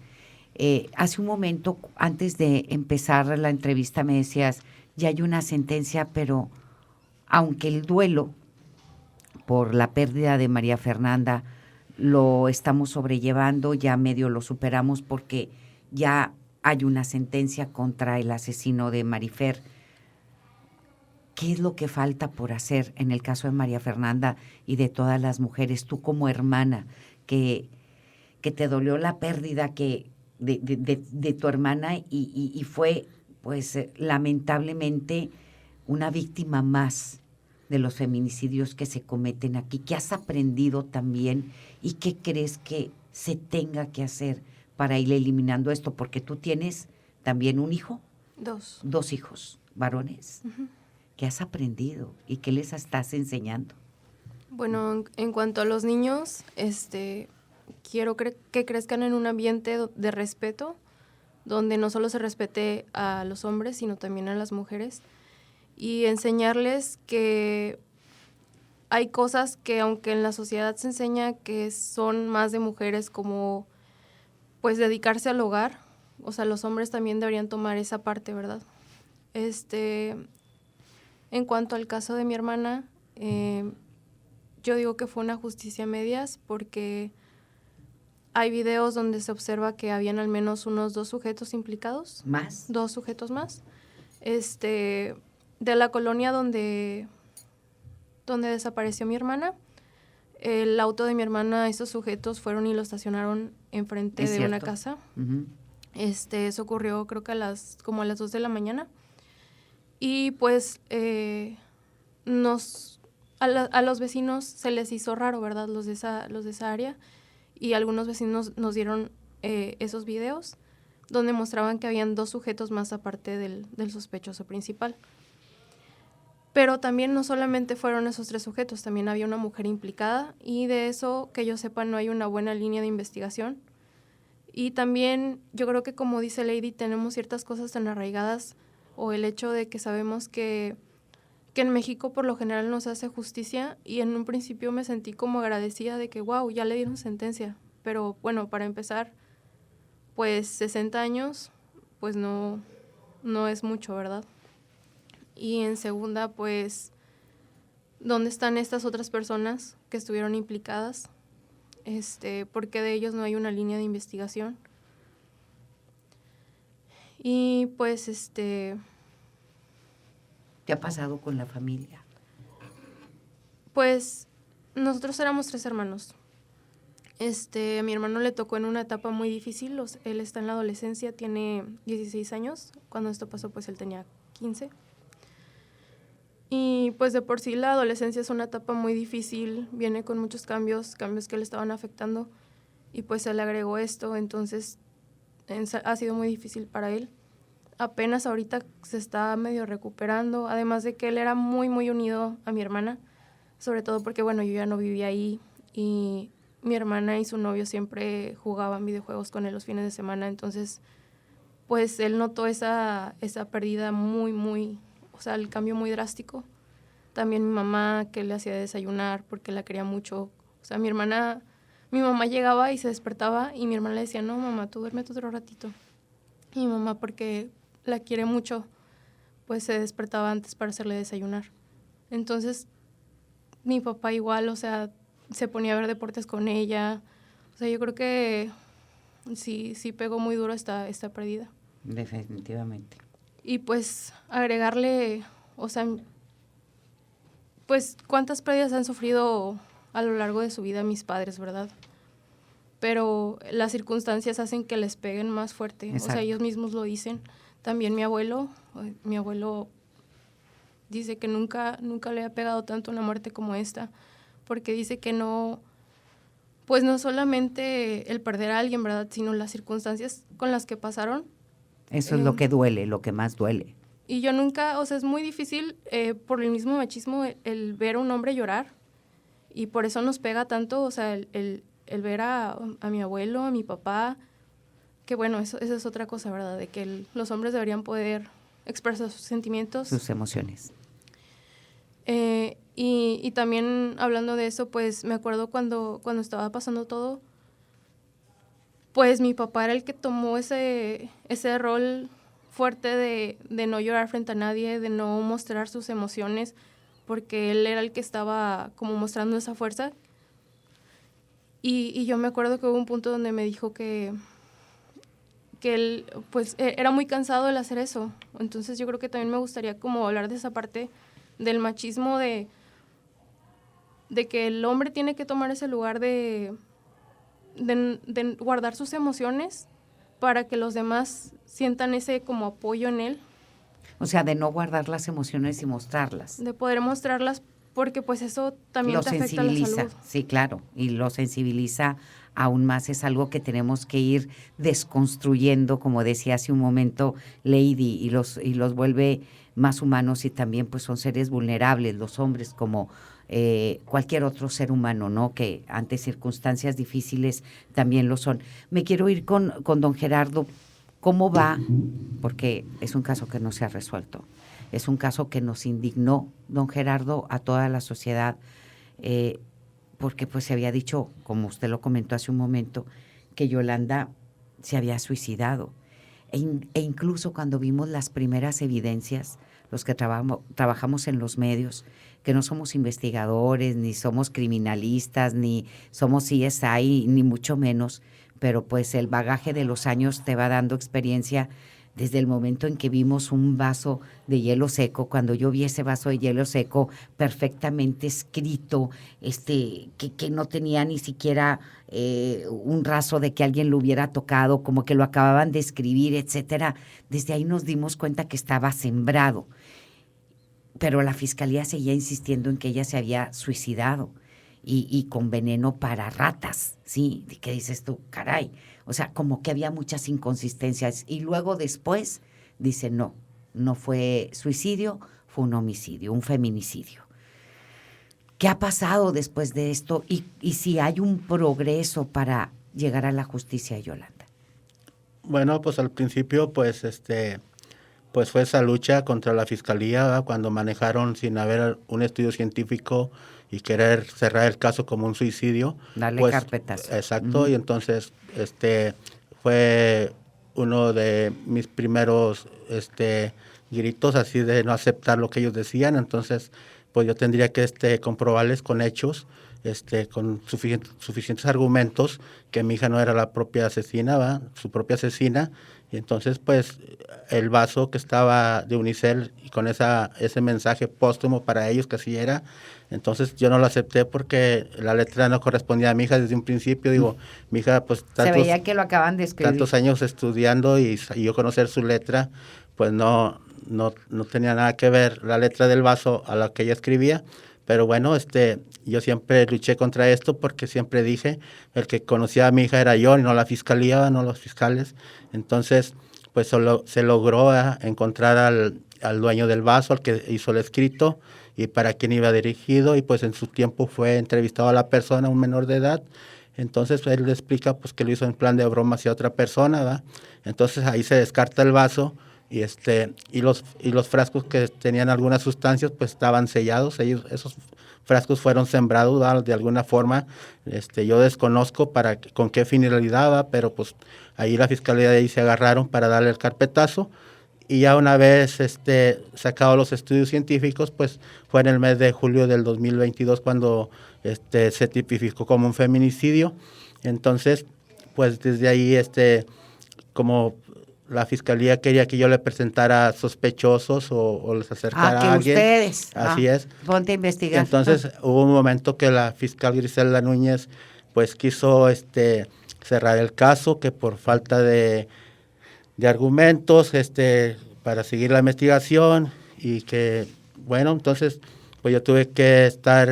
Hace un momento, antes de empezar la entrevista, me decías, ya hay una sentencia, pero aunque el duelo por la pérdida de María Fernanda lo estamos sobrellevando, ya medio lo superamos porque ya hay una sentencia contra el asesino de Marifer. ¿Qué es lo que falta por hacer en el caso de María Fernanda y de todas las mujeres? Tú como hermana, que te dolió la pérdida de tu hermana y fue, pues, lamentablemente una víctima más de los feminicidios que se cometen aquí. ¿Qué has aprendido también y qué crees que se tenga que hacer para ir eliminando esto? Porque tú tienes también un hijo. Dos hijos varones. Uh-huh. ¿Qué has aprendido y qué les estás enseñando? Bueno, en cuanto a los niños, quiero que crezcan en un ambiente de respeto, donde no solo se respete a los hombres, sino también a las mujeres, y enseñarles que hay cosas que aunque en la sociedad se enseña que son más de mujeres, como pues dedicarse al hogar, o sea, los hombres también deberían tomar esa parte, ¿verdad? En cuanto al caso de mi hermana, yo digo que fue una justicia a medias, porque hay videos donde se observa que habían al menos unos 2 sujetos implicados. ¿Más? 2 sujetos más. De la colonia donde desapareció mi hermana, el auto de mi hermana, esos sujetos fueron y lo estacionaron enfrente de una casa. Uh-huh. Eso ocurrió creo que como a las 2 de la mañana. Y pues a los vecinos se les hizo raro, ¿verdad? Los de esa área. Y algunos vecinos nos dieron esos videos donde mostraban que habían 2 sujetos más aparte del sospechoso principal. Pero también no solamente fueron esos 3 sujetos, también había una mujer implicada, y de eso, que yo sepa, no hay una buena línea de investigación. Y también yo creo que, como dice Lady, tenemos ciertas cosas tan arraigadas, o el hecho de que sabemos que en México por lo general no se hace justicia, y en un principio me sentí como agradecida de que, wow, ya le dieron sentencia. Pero bueno, para empezar, pues 60 años, pues no es mucho, ¿verdad? Y en segunda, pues, ¿dónde están estas otras personas que estuvieron implicadas? ¿Por qué de ellos no hay una línea de investigación? Y pues, ¿Qué ha pasado con la familia? Pues, nosotros éramos 3 hermanos. A mi hermano le tocó en una etapa muy difícil. Él está en la adolescencia, tiene 16 años. Cuando esto pasó, pues él tenía 15. Y pues de por sí la adolescencia es una etapa muy difícil, viene con muchos cambios que le estaban afectando, y pues se le agregó esto, entonces ha sido muy difícil para él. Apenas ahorita se está medio recuperando, además de que él era muy, muy unido a mi hermana, sobre todo porque, bueno, yo ya no vivía ahí, y mi hermana y su novio siempre jugaban videojuegos con él los fines de semana, entonces pues él notó esa pérdida muy, muy, o sea, el cambio muy drástico. También mi mamá, que le hacía desayunar porque la quería mucho. O sea, mi mamá llegaba y se despertaba, y mi hermana le decía, no, mamá, tú duérmete otro ratito. Y mi mamá, porque la quiere mucho, pues se despertaba antes para hacerle desayunar. Entonces, mi papá igual, o sea, se ponía a ver deportes con ella. O sea, yo creo que sí pegó muy duro esta pérdida. Definitivamente. Y pues agregarle, o sea, pues cuántas pérdidas han sufrido a lo largo de su vida mis padres, ¿verdad? Pero las circunstancias hacen que les peguen más fuerte. Exacto. O sea, ellos mismos lo dicen. También mi abuelo dice que nunca le ha pegado tanto una muerte como esta, porque dice que no, pues no solamente el perder a alguien, ¿verdad?, sino las circunstancias con las que pasaron. Eso es lo que duele, lo que más duele. Y yo nunca, o sea, es muy difícil por el mismo machismo el ver a un hombre llorar, y por eso nos pega tanto, o sea, el ver a mi abuelo, a mi papá, que bueno, eso es otra cosa, ¿verdad?, de que los hombres deberían poder expresar sus sentimientos. Sus emociones. Y también hablando de eso, pues me acuerdo cuando estaba pasando todo, pues mi papá era el que tomó ese rol fuerte de no llorar frente a nadie, de no mostrar sus emociones, porque él era el que estaba como mostrando esa fuerza. Y yo me acuerdo que hubo un punto donde me dijo que él pues era muy cansado el hacer eso. Entonces yo creo que también me gustaría como hablar de esa parte del machismo, de que el hombre tiene que tomar ese lugar de guardar sus emociones para que los demás sientan ese como apoyo en él. O sea, de no guardar las emociones y mostrarlas. De poder mostrarlas, porque pues eso también te afecta a la salud. Sí, claro, y lo sensibiliza aún más. Es algo que tenemos que ir desconstruyendo, como decía hace un momento Lady, y los vuelve más humanos, y también pues son seres vulnerables, los hombres, como cualquier otro ser humano, ¿no?, que ante circunstancias difíciles también lo son. Me quiero ir con don Gerardo. ¿Cómo va? Porque es un caso que no se ha resuelto. Es un caso que nos indignó, don Gerardo, a toda la sociedad. porque pues se había dicho, como usted lo comentó hace un momento, que Yolanda se había suicidado. E incluso cuando vimos las primeras evidencias, los que trabajamos en los medios, que no somos investigadores, ni somos criminalistas, ni somos CSI, ni mucho menos, pero pues el bagaje de los años te va dando experiencia desde el momento en que vimos un vaso de hielo seco. Cuando yo vi ese vaso de hielo seco perfectamente escrito, que no tenía ni siquiera un rastro de que alguien lo hubiera tocado, como que lo acababan de escribir, etcétera, desde ahí nos dimos cuenta que estaba sembrado. Pero la fiscalía seguía insistiendo en que ella se había suicidado y con veneno para ratas, ¿sí? ¿Qué dices tú? Caray. O sea, como que había muchas inconsistencias. Y luego después dice, no fue suicidio, fue un homicidio, un feminicidio. ¿Qué ha pasado después de esto? Y si hay un progreso para llegar a la justicia, Yolanda. Bueno, pues al principio, pues fue esa lucha contra la fiscalía, ¿verdad? Cuando manejaron sin haber un estudio científico y querer cerrar el caso como un suicidio. Darle pues, carpetazo. Exacto, y entonces fue uno de mis primeros gritos así de no aceptar lo que ellos decían. Entonces, pues yo tendría que comprobarles con hechos, con suficientes argumentos que mi hija no era la propia asesina, ¿va? Su propia asesina. Y entonces, pues, el vaso que estaba de unicel y con ese mensaje póstumo para ellos que así era, entonces yo no lo acepté porque la letra no correspondía a mi hija desde un principio. Digo, mi hija, pues, se veía que lo acaban de escribir. Tantos años estudiando y yo conocer su letra, pues no tenía nada que ver la letra del vaso a la que ella escribía. Pero bueno, yo siempre luché contra esto porque siempre dije, el que conocía a mi hija era yo y no la fiscalía, no los fiscales. Entonces, pues solo se logró encontrar al dueño del vaso, al que hizo el escrito y para quién iba dirigido, y pues en su tiempo fue entrevistado a la persona, un menor de edad. Entonces él le explica pues que lo hizo en plan de broma hacia otra persona, ¿verdad? Entonces ahí se descarta el vaso y los frascos que tenían algunas sustancias pues estaban sellados. Esos frascos fueron sembrados, ¿verdad? De alguna forma. Yo desconozco con qué finalidad, ¿verdad? Pero pues ahí la fiscalía de ahí se agarraron para darle el carpetazo. Y ya una vez sacados los estudios científicos, pues fue en el mes de julio del 2022 cuando se tipificó como un feminicidio. Entonces, pues desde ahí, como la fiscalía quería que yo le presentara sospechosos o les acercara a alguien. Ustedes. Así es. Ponte a investigar. Entonces hubo un momento que la fiscal Griselda Núñez pues quiso cerrar el caso, que por falta de argumentos para seguir la investigación, y que bueno, entonces pues yo tuve que estar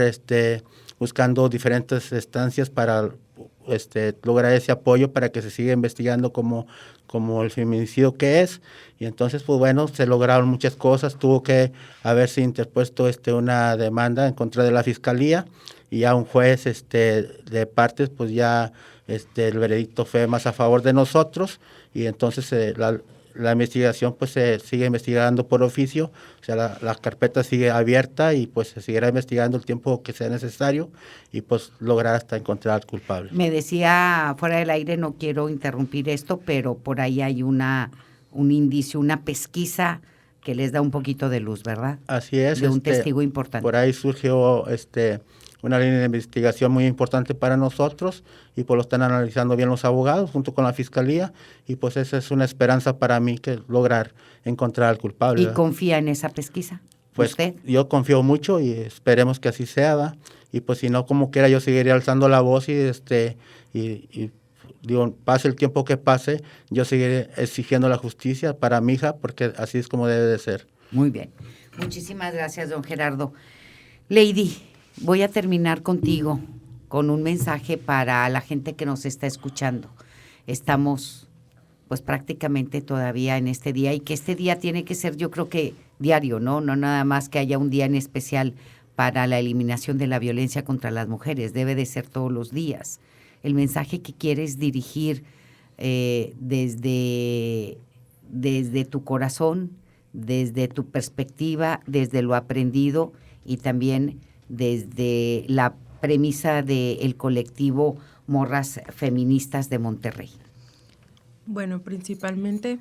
buscando diferentes instancias para lograr ese apoyo para que se siga investigando como el feminicidio que es. Y entonces pues bueno, se lograron muchas cosas. Tuvo que haberse interpuesto una demanda en contra de la fiscalía, y ya un juez de partes pues ya el veredicto fue más a favor de nosotros, y entonces la investigación pues se sigue investigando por oficio. O sea, la carpeta sigue abierta y pues se seguirá investigando el tiempo que sea necesario y pues lograr hasta encontrar al culpable. Me decía fuera del aire, no quiero interrumpir esto, pero por ahí hay un indicio, una pesquisa que les da un poquito de luz, ¿verdad? Así es. De un testigo importante. Por ahí surgió una línea de investigación muy importante para nosotros, y pues lo están analizando bien los abogados junto con la fiscalía, y pues esa es una esperanza para mí, que lograr encontrar al culpable. ¿Y ¿verdad? confía en esa pesquisa? Pues ¿Usted? Yo confío mucho y esperemos que así sea, ¿verdad? Y pues si no, como quiera, yo seguiría alzando la voz y digo, pase el tiempo que pase, yo seguiré exigiendo la justicia para mi hija, porque así es como debe de ser. Muy bien. Muchísimas gracias, don Gerardo. Lady, voy a terminar contigo con un mensaje para la gente que nos está escuchando. Estamos pues prácticamente todavía en este día, y que este día tiene que ser, yo creo que diario, ¿no? No nada más que haya un día en especial para la eliminación de la violencia contra las mujeres, debe de ser todos los días. El mensaje que quieres dirigir desde tu corazón, desde tu perspectiva, desde lo aprendido, y también desde la premisa del colectivo Morras Feministas de Monterrey? Bueno, principalmente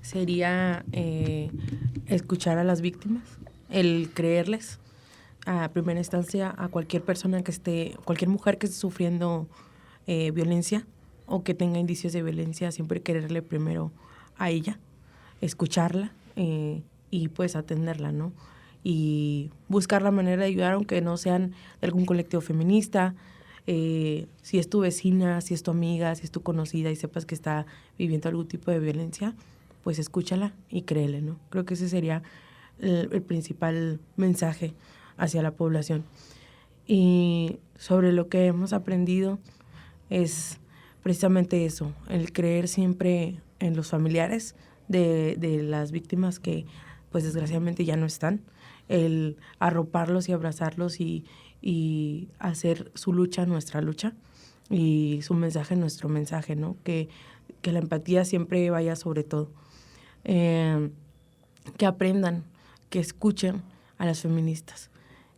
sería escuchar a las víctimas, el creerles a primera instancia a cualquier persona cualquier mujer que esté sufriendo violencia o que tenga indicios de violencia, siempre quererle primero a ella, escucharla y pues atenderla, ¿no? Y buscar la manera de ayudar, aunque no sean de algún colectivo feminista. Si es tu vecina, si es tu amiga, si es tu conocida y sepas que está viviendo algún tipo de violencia, pues escúchala y créele, ¿no? Creo que ese sería el principal mensaje hacia la población. Y sobre lo que hemos aprendido es precisamente eso, el creer siempre en los familiares de las víctimas que pues desgraciadamente ya no están, el arroparlos y abrazarlos y hacer su lucha nuestra lucha y su mensaje nuestro mensaje, ¿no? Que la empatía siempre vaya sobre todo. Que aprendan, que escuchen a las feministas,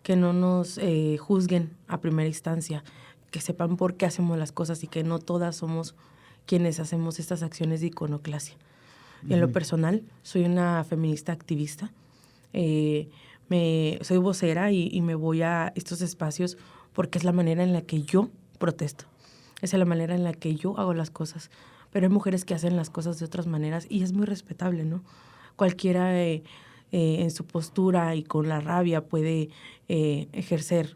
que no nos juzguen a primera instancia, que sepan por qué hacemos las cosas y que no todas somos quienes hacemos estas acciones de iconoclasia. Y en lo personal, soy una feminista activista. Soy vocera y me voy a estos espacios porque es la manera en la que yo protesto. Esa es la manera en la que yo hago las cosas. Pero hay mujeres que hacen las cosas de otras maneras y es muy respetable, ¿no? Cualquiera en su postura y con la rabia puede ejercer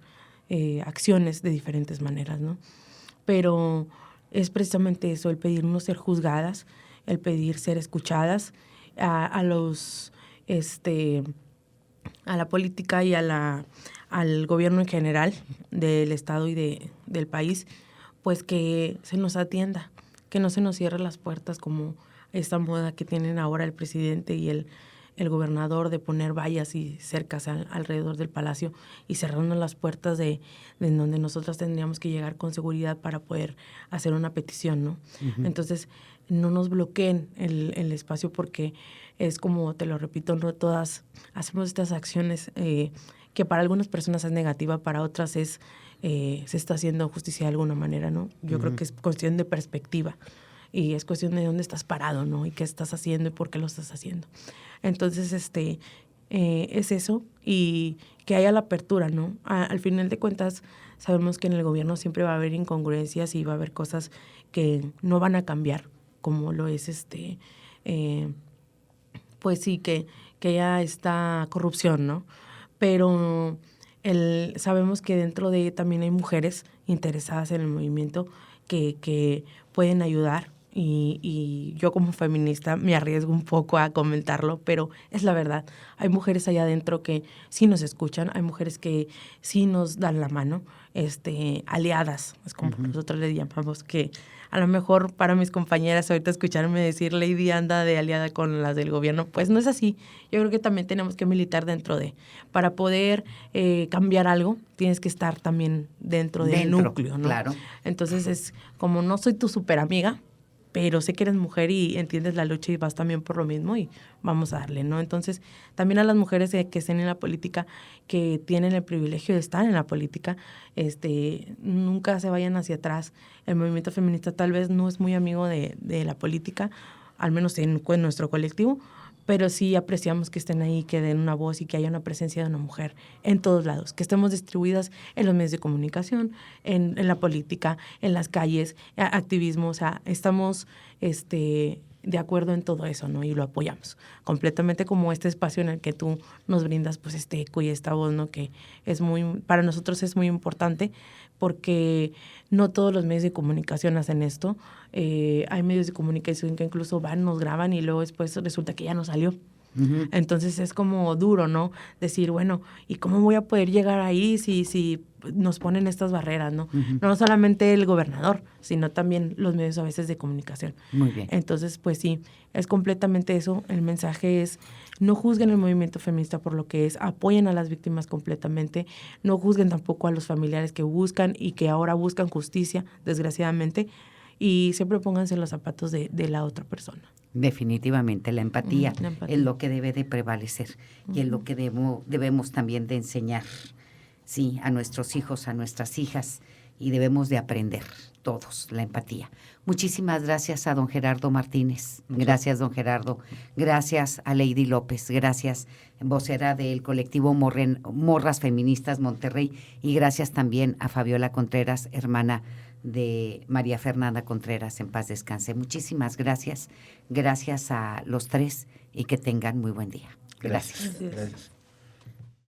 acciones de diferentes maneras, ¿no? Pero es precisamente eso, el pedir no ser juzgadas, el pedir ser escuchadas a la política y al gobierno en general del Estado y del país, pues que se nos atienda, que no se nos cierren las puertas como esta moda que tienen ahora el presidente y el gobernador de poner vallas y cercas alrededor del palacio y cerrarnos las puertas de donde nosotras tendríamos que llegar con seguridad para poder hacer una petición, ¿no? Uh-huh. Entonces, no nos bloqueen el espacio porque es como, te lo repito, no todas hacemos estas acciones que para algunas personas es negativa, para otras se está haciendo justicia de alguna manera, ¿no? Yo uh-huh. creo que es cuestión de perspectiva y es cuestión de dónde estás parado, ¿no? Y qué estás haciendo y por qué lo estás haciendo. Entonces, es eso y que haya la apertura, ¿no? Al final de cuentas, sabemos que en el gobierno siempre va a haber incongruencias y va a haber cosas que no van a cambiar, como lo es pues sí, que haya esta corrupción, ¿no? Pero sabemos que dentro de también hay mujeres interesadas en el movimiento que pueden ayudar. Y yo como feminista me arriesgo un poco a comentarlo, pero es la verdad. Hay mujeres allá adentro que sí nos escuchan, hay mujeres que sí nos dan la mano, aliadas, es como uh-huh. nosotros le llamamos, que a lo mejor para mis compañeras ahorita escucharme decir Lady anda de aliada con las del gobierno, pues no es así. Yo creo que también tenemos que militar dentro para poder cambiar algo, tienes que estar también dentro del núcleo, ¿no? Claro. Entonces es como no soy tu súper amiga, pero sé que eres mujer y entiendes la lucha y vas también por lo mismo y vamos a darle, ¿no? Entonces, también a las mujeres que estén en la política, que tienen el privilegio de estar en la política, nunca se vayan hacia atrás. El movimiento feminista tal vez no es muy amigo de la política, al menos en nuestro colectivo, pero sí apreciamos que estén ahí, que den una voz y que haya una presencia de una mujer en todos lados, que estemos distribuidas en los medios de comunicación, en la política, en las calles, activismo, o sea, estamos de acuerdo en todo eso, ¿no? Y lo apoyamos completamente, como este espacio en el que tú nos brindas pues este eco y esta voz, ¿no? Que es para nosotros es muy importante porque no todos los medios de comunicación hacen esto. Hay medios de comunicación que incluso nos graban y luego después resulta que ya no salió. Uh-huh. Entonces es como duro, ¿no? Decir, bueno, ¿y cómo voy a poder llegar ahí si nos ponen estas barreras, ¿no? Uh-huh. No solamente el gobernador, sino también los medios a veces de comunicación. Muy bien. Entonces, pues sí, es completamente eso. El mensaje es, no juzguen el movimiento feminista por lo que es, apoyen a las víctimas completamente, no juzguen tampoco a los familiares que buscan y que ahora buscan justicia, desgraciadamente, y siempre pónganse los zapatos de la otra persona. Definitivamente, la empatía es lo que debe de prevalecer y es lo que debemos también de enseñar. sí, a nuestros hijos, a nuestras hijas, y debemos de aprender todos la empatía. Muchísimas gracias a don Gerardo Martínez. Gracias, don Gerardo. Gracias a Lady López. Gracias, vocera del colectivo Morras Feministas Monterrey. Y gracias también a Fabiola Contreras, hermana de María Fernanda Contreras, en paz descanse. Muchísimas gracias. Gracias a los tres y que tengan muy buen día. Gracias. Gracias.